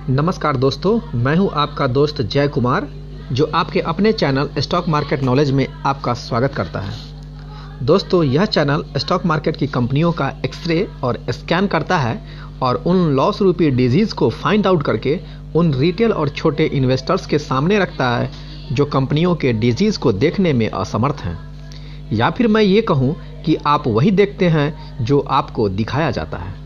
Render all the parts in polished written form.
नमस्कार दोस्तों, मैं हूं आपका दोस्त जय कुमार, जो आपके अपने चैनल स्टॉक मार्केट नॉलेज में आपका स्वागत करता है। दोस्तों, यह चैनल स्टॉक मार्केट की कंपनियों का एक्सरे और स्कैन करता है और उन लॉस रूपी डिजीज़ को फाइंड आउट करके उन रिटेल और छोटे इन्वेस्टर्स के सामने रखता है जो कंपनियों के डिजीज़ को देखने में असमर्थ हैं, या फिर मैं ये कहूँ कि आप वही देखते हैं जो आपको दिखाया जाता है।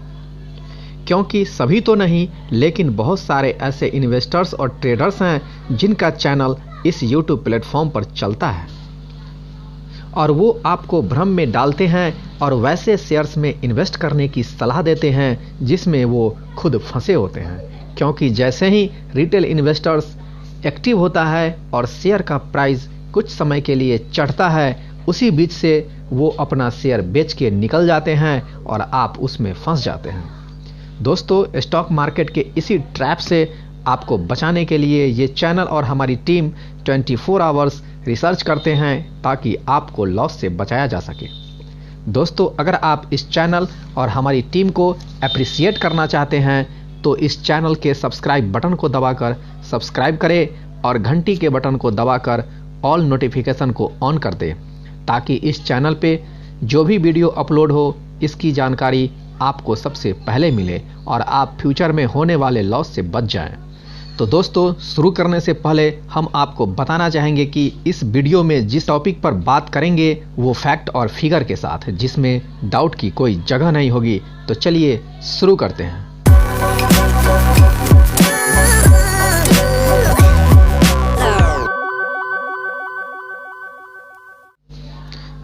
क्योंकि सभी तो नहीं, लेकिन बहुत सारे ऐसे इन्वेस्टर्स और ट्रेडर्स हैं जिनका चैनल इस YouTube प्लेटफॉर्म पर चलता है और वो आपको भ्रम में डालते हैं और वैसे शेयर्स में इन्वेस्ट करने की सलाह देते हैं जिसमें वो खुद फंसे होते हैं। क्योंकि जैसे ही रिटेल इन्वेस्टर्स एक्टिव होता है और शेयर का प्राइस कुछ समय के लिए चढ़ता है, उसी बीच से वो अपना शेयर बेच के निकल जाते हैं और आप उसमें फंस जाते हैं। दोस्तों, स्टॉक मार्केट के इसी ट्रैप से आपको बचाने के लिए ये चैनल और हमारी टीम 24 आवर्स रिसर्च करते हैं ताकि आपको लॉस से बचाया जा सके। दोस्तों, अगर आप इस चैनल और हमारी टीम को अप्रिशिएट करना चाहते हैं तो इस चैनल के सब्सक्राइब बटन को दबाकर सब्सक्राइब करें और घंटी के बटन को दबाकर ऑल नोटिफिकेशन को ऑन कर दें, ताकि इस चैनल पे जो भी वीडियो अपलोड हो इसकी जानकारी आपको सबसे पहले मिले और आप फ्यूचर में होने वाले लॉस से बच जाएं। तो दोस्तों, शुरू करने से पहले हम आपको बताना चाहेंगे कि इस वीडियो में जिस टॉपिक पर बात करेंगे वो फैक्ट और फिगर के साथ, जिसमें डाउट की कोई जगह नहीं होगी। तो चलिए शुरू करते हैं।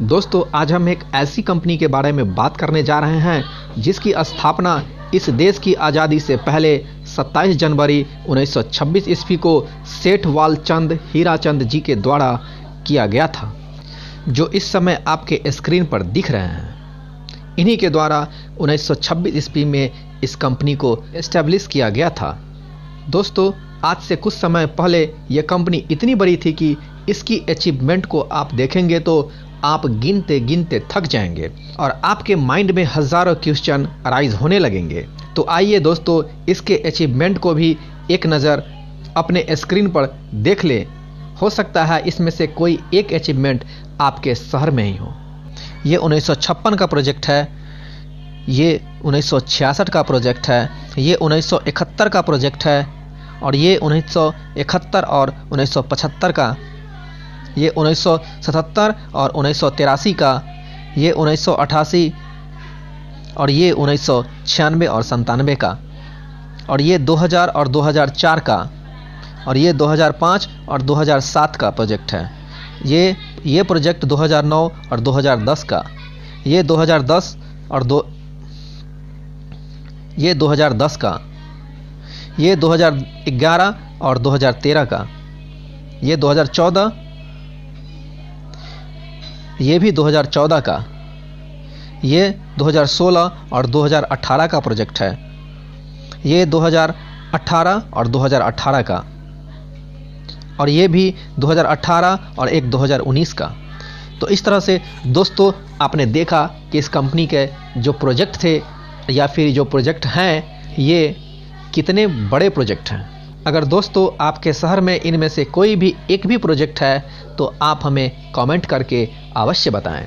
दोस्तों, आज हम एक ऐसी कंपनी के बारे में बात करने जा रहे हैं जिसकी स्थापना इस देश की आज़ादी से पहले 27 जनवरी 1926 ईस्वी को सेठ वालचंद हीराचंद जी के द्वारा किया गया था, जो इस समय आपके स्क्रीन पर दिख रहे हैं। इन्हीं के द्वारा 1926 ईस्वी में इस कंपनी को एस्टेब्लिश किया गया था। दोस्तों, आज से कुछ समय पहले यह कंपनी इतनी बड़ी थी कि इसकी अचीवमेंट को आप देखेंगे तो आप गिनते गिनते थक जाएंगे और आपके माइंड में हजारों क्वेश्चन अराइज होने लगेंगे। तो आइए दोस्तों, इसके अचीवमेंट को भी एक नज़र अपने स्क्रीन पर देख ले। हो सकता है इसमें से कोई एक अचीवमेंट आपके शहर में ही हो। ये 1956 का प्रोजेक्ट है, ये 1966 का प्रोजेक्ट है, ये 1971 का प्रोजेक्ट है, और ये 1971 और 1975 का, ये 1977 और 1983 का, ये 1988 और ये 1996 और 97 का, और ये 2000 और 2004 का, और ये 2005 और 2007 का प्रोजेक्ट है। ये प्रोजेक्ट 2009 और 2010 का, ये 2010 और ये 2010 का, ये 2011 और 2013 का, ये 2014, ये भी 2014 का, ये 2016 और 2018 का प्रोजेक्ट है, ये 2018 और 2018 का, और ये भी 2018 और एक 2019 का। तो इस तरह से दोस्तों, आपने देखा कि इस कंपनी के जो प्रोजेक्ट थे या फिर जो प्रोजेक्ट हैं, ये कितने बड़े प्रोजेक्ट हैं। अगर दोस्तों आपके शहर में इनमें से कोई भी एक भी प्रोजेक्ट है तो आप हमें कमेंट करके अवश्य बताएं।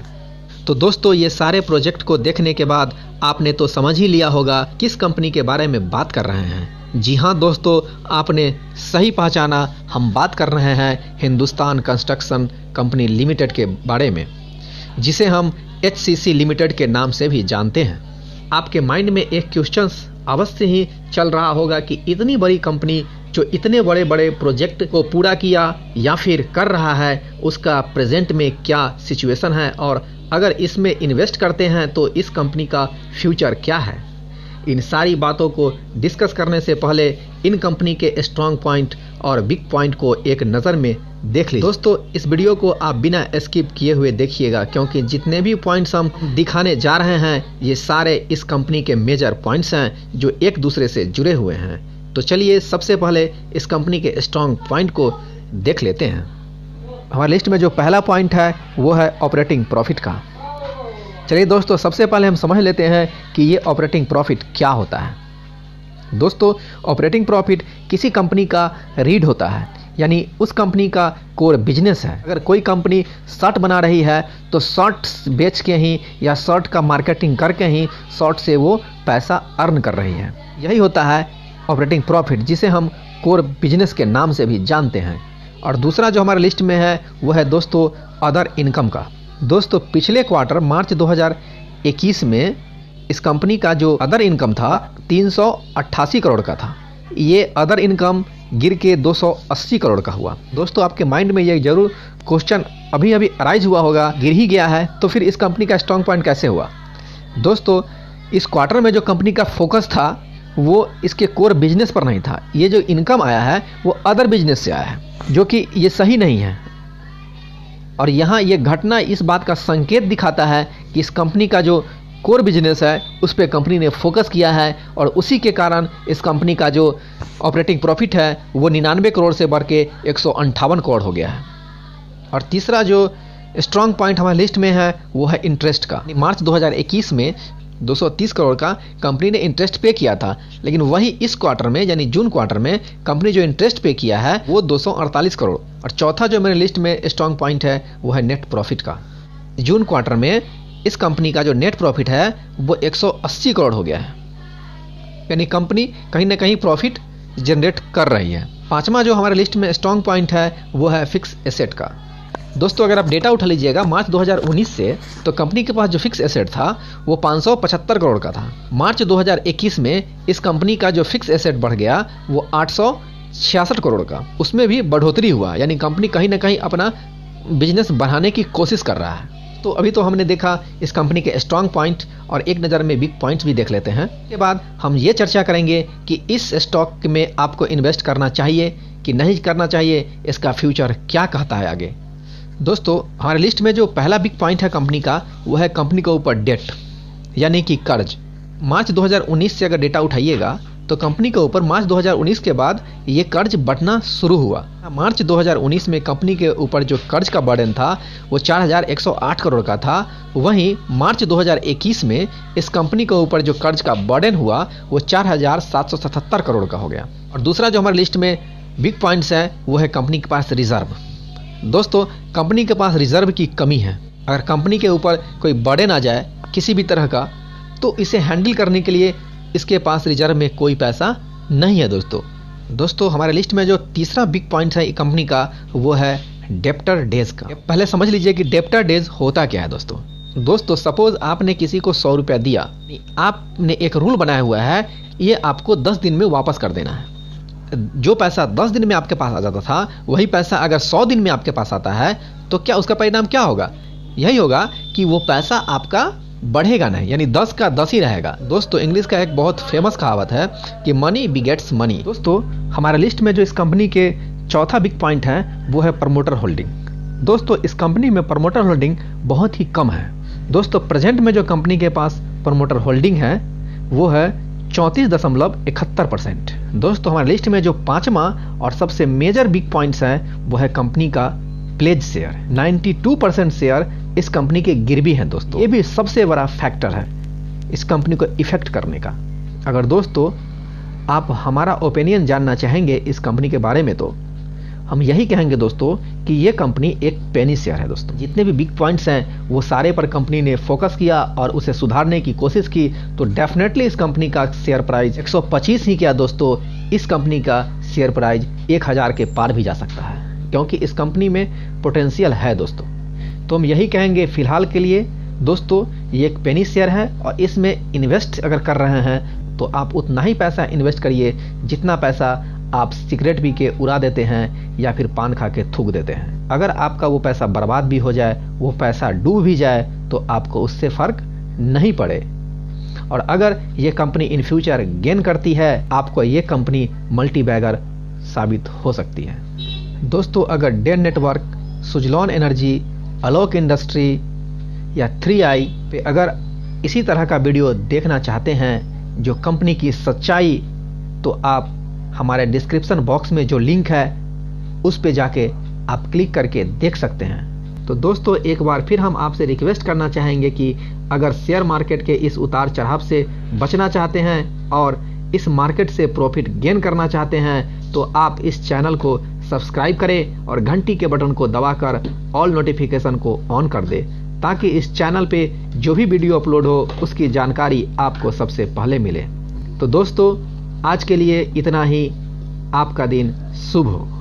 तो दोस्तों, ये सारे प्रोजेक्ट को देखने के बाद आपने तो समझ ही लिया होगा किस कंपनी के बारे में बात कर रहे हैं। जी हाँ दोस्तों, आपने सही पहचाना, हम बात कर रहे हैं हिंदुस्तान कंस्ट्रक्शन कंपनी लिमिटेड के बारे में, जिसे हम HCC लिमिटेड के नाम से भी जानते हैं। आपके माइंड में एक क्वेश्चन अवश्य ही चल रहा होगा कि इतनी बड़ी कंपनी जो इतने बड़े बड़े प्रोजेक्ट को पूरा किया या फिर कर रहा है, उसका प्रेजेंट में क्या सिचुएशन है, और अगर इसमें इन्वेस्ट करते हैं तो इस कंपनी का फ्यूचर क्या है। इन सारी बातों को डिस्कस करने से पहले इन कंपनी के स्ट्रॉन्ग पॉइंट और वीक पॉइंट को एक नज़र में देख लीजिए। दोस्तों, इस वीडियो को आप बिना स्किप किए हुए देखिएगा, क्योंकि जितने भी पॉइंट्स हम दिखाने जा रहे हैं ये सारे इस कंपनी के मेजर पॉइंट्स हैं जो एक दूसरे से जुड़े हुए हैं। तो चलिए सबसे पहले इस कंपनी के स्ट्रॉन्ग पॉइंट को देख लेते हैं। हमारी लिस्ट में जो पहला पॉइंट है वो है ऑपरेटिंग प्रॉफिट का। चलिए दोस्तों, सबसे पहले हम समझ लेते हैं कि ये ऑपरेटिंग प्रॉफिट क्या होता है। दोस्तों, ऑपरेटिंग प्रॉफिट किसी कंपनी का रीड होता है, यानी उस कंपनी का कोर बिजनेस है। अगर कोई कंपनी शर्ट बना रही है तो शर्ट्स बेच के ही या शर्ट का मार्केटिंग करके ही शर्ट से वो पैसा अर्न कर रही है। यही होता है ऑपरेटिंग प्रॉफिट, जिसे हम कोर बिजनेस के नाम से भी जानते हैं। और दूसरा जो हमारे लिस्ट में है वो है दोस्तों अदर इनकम का। दोस्तों, पिछले क्वार्टर मार्च 2021 में इस कंपनी का जो अदर इनकम था 388 करोड़ का था। ये अदर इनकम गिर के 280 करोड़ का हुआ। दोस्तों, आपके माइंड में ये जरूर क्वेश्चन अभी अराइज हुआ होगा, गिर ही गया है तो फिर इस कंपनी का स्ट्रॉन्ग पॉइंट कैसे हुआ। दोस्तों, इस क्वार्टर में जो कंपनी का फोकस था वो इसके कोर बिजनेस पर नहीं था। ये जो इनकम आया है वो अदर बिजनेस से आया है, जो कि ये सही नहीं है। और यहाँ ये घटना इस बात का संकेत दिखाता है कि इस कंपनी का जो कोर बिजनेस है उस पर कंपनी ने फोकस किया है, और उसी के कारण इस कंपनी का जो ऑपरेटिंग प्रॉफिट है वो 99 करोड़ से बढ़ के 158 करोड़ हो गया है। और तीसरा जो स्ट्रॉन्ग पॉइंट हमारे लिस्ट में है वो है इंटरेस्ट का। मार्च 2021 में 230 करोड़ का कंपनी ने इंटरेस्ट पे किया था, लेकिन वही इस क्वार्टर में यानी जून क्वार्टर में कंपनी जो इंटरेस्ट पे किया है वो 248 करोड़। और चौथा जो मेरे लिस्ट में स्ट्रॉन्ग पॉइंट है वो है नेट प्रॉफिट का। जून क्वार्टर में इस कंपनी का जो नेट प्रॉफिट है वो 180 करोड़ हो गया है, यानी कंपनी कहीं ना कहीं प्रॉफिट जनरेट कर रही है। पांचवा जो हमारे लिस्ट में स्ट्रॉन्ग पॉइंट है वो है फिक्स एसेट का। दोस्तों, अगर आप डेटा उठा लीजिएगा मार्च 2019 से, तो कंपनी के पास जो फिक्स एसेट था वो 575 करोड़ का था। मार्च 2021 में इस कंपनी का जो फिक्स एसेट बढ़ गया वो 866 करोड़ का। उसमें भी बढ़ोतरी हुआ, यानी कंपनी कहीं ना कहीं अपना बिजनेस बढ़ाने की कोशिश कर रहा है। तो अभी तो हमने देखा इस कंपनी के स्ट्रॉन्ग पॉइंट, और एक नज़र में वीक पॉइंट्स भी देख लेते हैं। इसके बाद हम ये चर्चा करेंगे कि इस स्टॉक में आपको इन्वेस्ट करना चाहिए कि नहीं करना चाहिए, इसका फ्यूचर क्या कहता है आगे। दोस्तों, हमारे लिस्ट में जो पहला बिग पॉइंट है कंपनी का वो है कंपनी के ऊपर डेट, यानी कि कर्ज। मार्च 2019 से अगर डेटा उठाइएगा तो कंपनी के ऊपर मार्च 2019 के बाद ये कर्ज बढ़ना शुरू हुआ। मार्च 2019 में कंपनी के ऊपर जो कर्ज का बर्डन था वो 4108 करोड़ का था। वहीं मार्च 2021 में इस कंपनी के ऊपर जो कर्ज का बर्डन हुआ वो 4777 करोड़ का हो गया। और दूसरा जो हमारे लिस्ट में बिग पॉइंट्स है वो है कंपनी के पास रिजर्व। दोस्तों, कंपनी के पास रिजर्व की कमी है। अगर कंपनी के ऊपर कोई बर्डन आ जाए किसी भी तरह का, तो इसे हैंडल करने के लिए इसके पास रिजर्व में कोई पैसा नहीं है। दोस्तों, हमारे लिस्ट में जो तीसरा बिग पॉइंट है कंपनी का वो है डेप्टर डेज का। पहले समझ लीजिए कि डेप्टर डेज होता क्या है। दोस्तों, सपोज आपने किसी को 100 रुपया दिया, आपने एक रूल बनाया हुआ है, ये आपको 10 दिन में वापस कर देना है। जो पैसा 10 दिन में आपके पास आ जाता था वही पैसा अगर 100 दिन में आपके पास आता है तो क्या उसका परिणाम क्या होगा? यही होगा कि वो पैसा आपका बढ़ेगा नहीं, यानी 10 का 10 ही रहेगा। दोस्तों, इंग्लिश का एक बहुत फेमस कहावत है कि मनी बिगेट्स मनी। दोस्तों, हमारे लिस्ट में जो इस कंपनी के चौथा बिग पॉइंट है वो है प्रमोटर होल्डिंग। दोस्तों, इस कंपनी में प्रमोटर होल्डिंग बहुत ही कम है। दोस्तों, प्रेजेंट में जो कंपनी के पास प्रमोटर होल्डिंग है वो है 34.71%। दोस्तों, हमारे लिस्ट में जो पांचवा और सबसे मेजर बिग पॉइंट्स है वो है कंपनी का प्लेज शेयर। 92% शेयर इस कंपनी के गिरवी हैं। दोस्तों, ये भी सबसे बड़ा फैक्टर है इस कंपनी को इफेक्ट करने का। अगर दोस्तों आप हमारा ओपिनियन जानना चाहेंगे इस कंपनी के बारे में तो हम यही कहेंगे दोस्तों कि ये कंपनी एक पेनी शेयर है। दोस्तों, जितने भी बिग पॉइंट्स हैं वो सारे पर कंपनी ने फोकस किया और उसे सुधारने की कोशिश की, तो डेफिनेटली इस कंपनी का शेयर प्राइस 125 ही क्या दोस्तों, इस कंपनी का शेयर प्राइस 1000 के पार भी जा सकता है, क्योंकि इस कंपनी में पोटेंशियल है। दोस्तों, तो हम यही कहेंगे फिलहाल के लिए दोस्तों, ये एक पेनी शेयर है और इसमें इन्वेस्ट अगर कर रहे हैं तो आप उतना ही पैसा इन्वेस्ट करिए जितना पैसा आप सिगरेट पी के उड़ा देते हैं या फिर पान खा के थूक देते हैं। अगर आपका वो पैसा बर्बाद भी हो जाए, वो पैसा डूब भी जाए, तो आपको उससे फर्क नहीं पड़े। और अगर ये कंपनी इन फ्यूचर गेन करती है, आपको ये कंपनी मल्टी बैगर साबित हो सकती है। दोस्तों, अगर Den network, Suzlon energy, Alok industry या 3i पे अगर इसी तरह का वीडियो देखना चाहते हैं जो कंपनी की सच्चाई, तो आप हमारे डिस्क्रिप्शन बॉक्स में जो लिंक है उस पे जाके आप क्लिक करके देख सकते हैं। तो दोस्तों, एक बार फिर हम आपसे रिक्वेस्ट करना चाहेंगे कि अगर शेयर मार्केट के इस उतार चढ़ाव से बचना चाहते हैं और इस मार्केट से प्रॉफिट गेन करना चाहते हैं तो आप इस चैनल को सब्सक्राइब करें और घंटी के बटन को दबाकर ऑल नोटिफिकेशन को ऑन कर दें, ताकि इस चैनल पे जो भी वीडियो अपलोड हो उसकी जानकारी आपको सबसे पहले मिले। तो दोस्तों, आज के लिए इतना ही। आपका दिन शुभ हो।